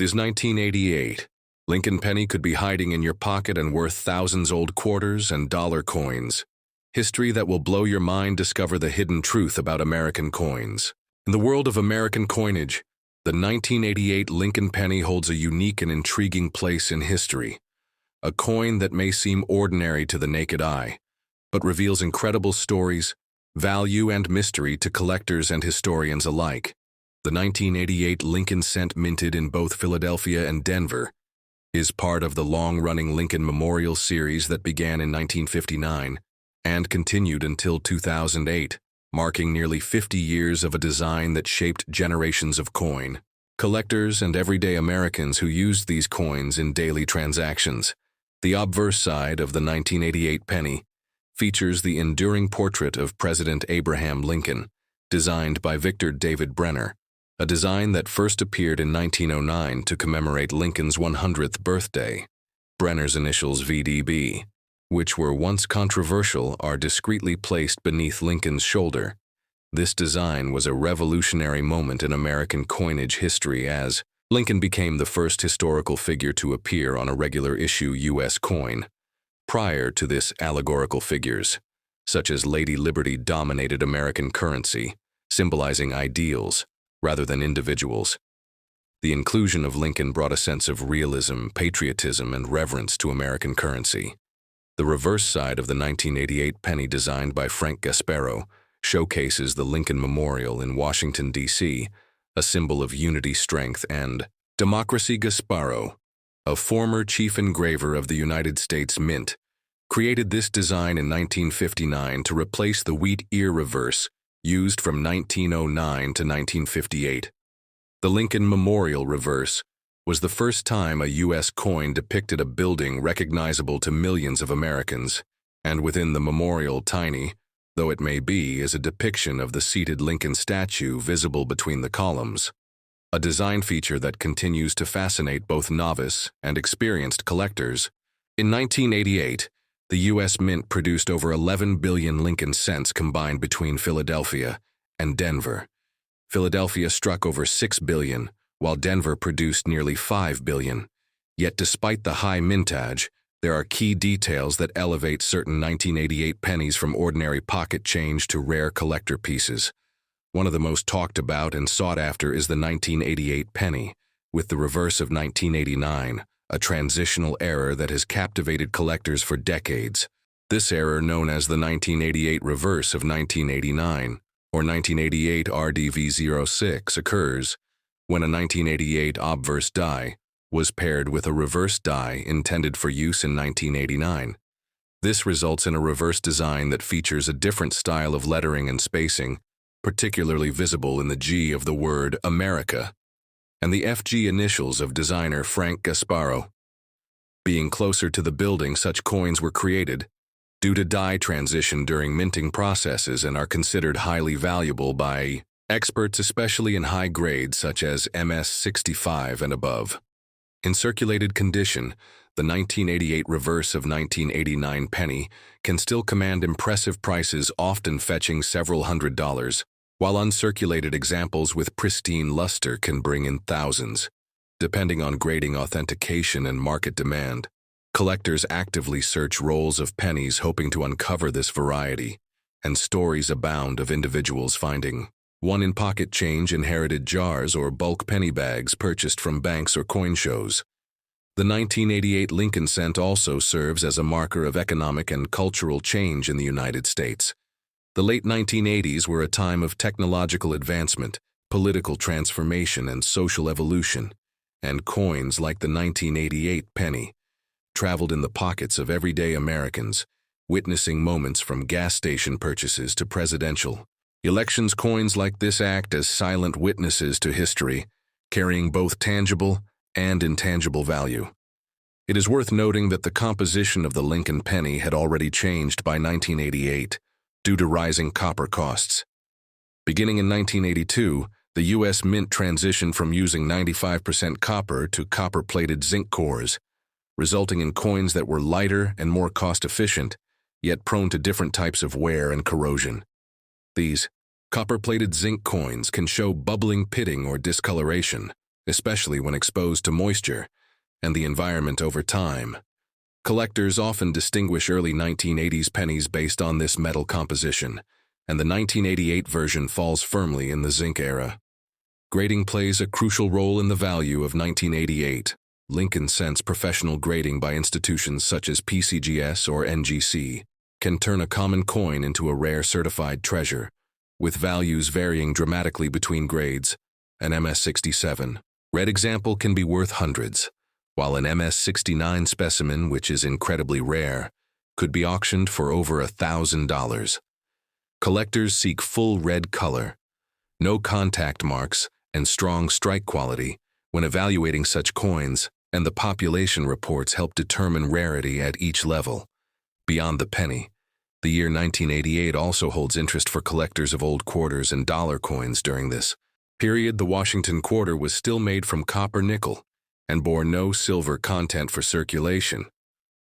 This 1988 Lincoln penny could be hiding in your pocket and worth thousands old quarters and dollar coins. History that will blow your mind. Discover the hidden truth about American coins. In the world of American coinage, the 1988 Lincoln penny holds a unique and intriguing place in history. A coin that may seem ordinary to the naked eye, but reveals incredible stories, value, and mystery to collectors and historians alike. The 1988 Lincoln cent, minted in both Philadelphia and Denver, is part of the long-running Lincoln Memorial series that began in 1959 and continued until 2008, marking nearly 50 years of a design that shaped generations of coin collectors and everyday Americans who used these coins in daily transactions. The obverse side of the 1988 penny features the enduring portrait of President Abraham Lincoln, designed by Victor David Brenner, a design that first appeared in 1909 to commemorate Lincoln's 100th birthday. Brenner's initials VDB, which were once controversial, are discreetly placed beneath Lincoln's shoulder. This design was a revolutionary moment in American coinage history, as Lincoln became the first historical figure to appear on a regular issue U.S. coin. Prior to this, allegorical figures, such as Lady Liberty, dominated American currency, symbolizing ideals rather than individuals. The inclusion of Lincoln brought a sense of realism, patriotism, and reverence to American currency. The reverse side of the 1988 penny, designed by Frank Gasparo, showcases the Lincoln Memorial in Washington, D.C., a symbol of unity, strength, and democracy. Gasparo, a former chief engraver of the United States Mint, created this design in 1959 to replace the wheat ear reverse used from 1909 to 1958. The Lincoln Memorial reverse was the first time a U.S. coin depicted a building recognizable to millions of Americans, and within the memorial, tiny though it may be, is a depiction of the seated Lincoln statue visible between the columns, a design feature that continues to fascinate both novice and experienced collectors. In 1988, the U.S. Mint produced over 11 billion Lincoln cents combined between Philadelphia and Denver. Philadelphia struck over 6 billion, while Denver produced nearly 5 billion. Yet despite the high mintage, there are key details that elevate certain 1988 pennies from ordinary pocket change to rare collector pieces. One of the most talked about and sought after is the 1988 penny, with the reverse of 1989, a transitional error that has captivated collectors for decades. This error, known as the 1988 reverse of 1989, or 1988 RDV06, occurs when a 1988 obverse die was paired with a reverse die intended for use in 1989. This results in a reverse design that features a different style of lettering and spacing, particularly visible in the G of the word America, and the FG initials of designer Frank Gasparo. Being closer to the building such coins were created due to die transition during minting processes and are considered highly valuable by experts, especially in high grades such as MS 65 and above. In circulated condition, the 1988 reverse of 1989 penny can still command impressive prices, often fetching several $100s, while uncirculated examples with pristine luster can bring in thousands. Depending on grading, authentication, and market demand, collectors actively search rolls of pennies hoping to uncover this variety, and stories abound of individuals finding one in pocket change, inherited jars, or bulk penny bags purchased from banks or coin shows. The 1988 Lincoln cent also serves as a marker of economic and cultural change in the United States. The late 1980s were a time of technological advancement, political transformation, and social evolution, and coins like the 1988 penny traveled in the pockets of everyday Americans, witnessing moments from gas station purchases to presidential elections. Coins like this act as silent witnesses to history, carrying both tangible and intangible value. It is worth noting that the composition of the Lincoln penny had already changed by 1988 due to rising copper costs. Beginning in 1982, the U.S. Mint transitioned from using 95% copper to copper-plated zinc cores, resulting in coins that were lighter and more cost-efficient, yet prone to different types of wear and corrosion. These copper-plated zinc coins can show bubbling, pitting, or discoloration, especially when exposed to moisture and the environment over time. Collectors often distinguish early 1980s pennies based on this metal composition, and the 1988 version falls firmly in the zinc era. Grading plays a crucial role in the value of 1988. Lincoln Cents professional grading by institutions such as PCGS or NGC can turn a common coin into a rare certified treasure, with values varying dramatically between grades. An MS-67 red example can be worth hundreds, while an MS-69 specimen, which is incredibly rare, could be auctioned for over $1,000. Collectors seek full red color, no contact marks, and strong strike quality when evaluating such coins, and the population reports help determine rarity at each level. Beyond the penny, the year 1988 also holds interest for collectors of old quarters and dollar coins. During this period, the Washington quarter was still made from copper nickel and bore no silver content for circulation,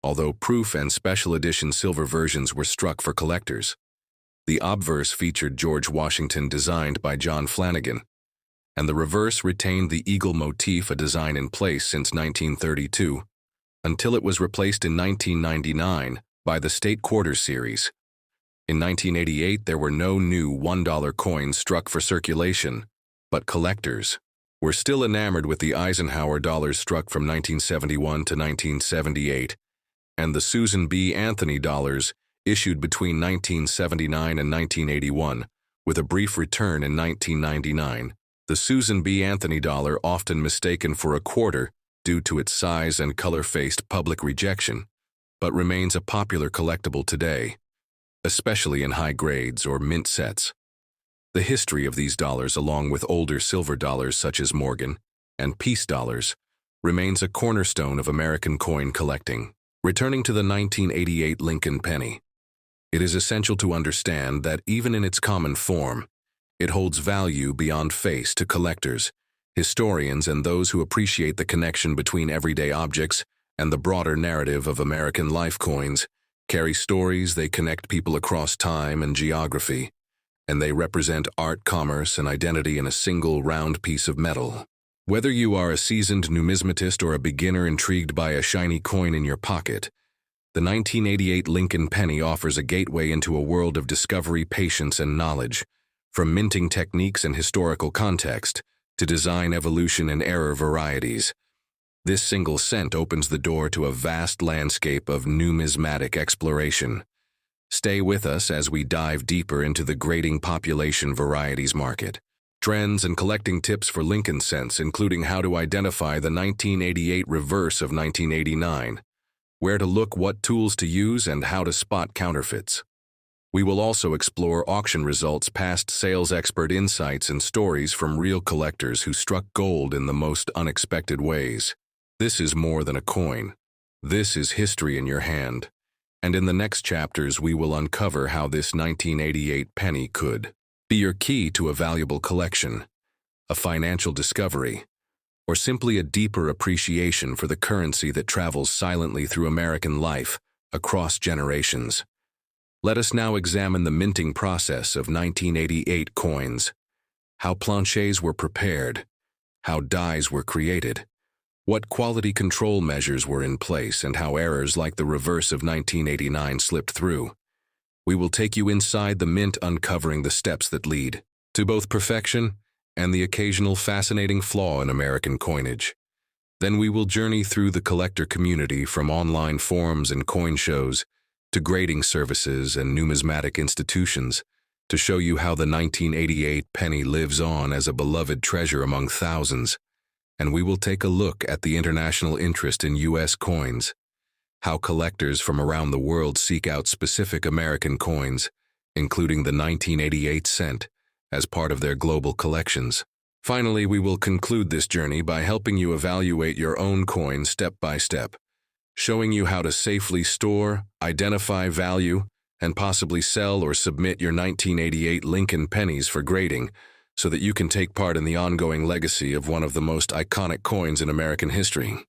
although proof and special edition silver versions were struck for collectors. The obverse featured George Washington designed by John Flanagan, and the reverse retained the eagle motif, a design in place since 1932, until it was replaced in 1999 by the State Quarter series. In 1988, there were no new $1 coins struck for circulation, but collectors were still enamored with the Eisenhower dollars struck from 1971 to 1978, and the Susan B. Anthony dollars issued between 1979 and 1981, with a brief return in 1999. The Susan B. Anthony dollar, often mistaken for a quarter due to its size and color, faced public rejection, but remains a popular collectible today, especially in high grades or mint sets. The history of these dollars, along with older silver dollars such as Morgan and Peace dollars, remains a cornerstone of American coin collecting. Returning to the 1988 Lincoln penny, it is essential to understand that even in its common form, it holds value beyond face to collectors, historians, and those who appreciate the connection between everyday objects and the broader narrative of American life. Coins carry stories, they connect people across time and geography, and they represent art, commerce, and identity in a single round piece of metal. Whether you are a seasoned numismatist or a beginner intrigued by a shiny coin in your pocket, the 1988 Lincoln penny offers a gateway into a world of discovery, patience, and knowledge. From minting techniques and historical context to design evolution and error varieties, this single cent opens the door to a vast landscape of numismatic exploration. Stay with us as we dive deeper into the grading population varieties market, trends, and collecting tips for Lincoln cents, including how to identify the 1988 reverse of 1989, where to look, what tools to use, and how to spot counterfeits. We will also explore auction results, past sales expert insights, and stories from real collectors who struck gold in the most unexpected ways. This is more than a coin. This is history in your hand. And in the next chapters, we will uncover how this 1988 penny could be your key to a valuable collection, a financial discovery, or simply a deeper appreciation for the currency that travels silently through American life across generations. Let us now examine the minting process of 1988 coins, how planchets were prepared, how dies were created, what quality control measures were in place, and how errors like the reverse of 1989 slipped through. We will take you inside the mint, uncovering the steps that lead to both perfection and the occasional fascinating flaw in American coinage. Then we will journey through the collector community, from online forums and coin shows to grading services and numismatic institutions, to show you how the 1988 penny lives on as a beloved treasure among thousands. And we will take a look at the international interest in U.S. coins, how collectors from around the world seek out specific American coins, including the 1988 cent, as part of their global collections. Finally, we will conclude this journey by helping you evaluate your own coin step by step, showing you how to safely store, identify, value, and possibly sell or submit your 1988 Lincoln pennies for grading, so that you can take part in the ongoing legacy of one of the most iconic coins in American history.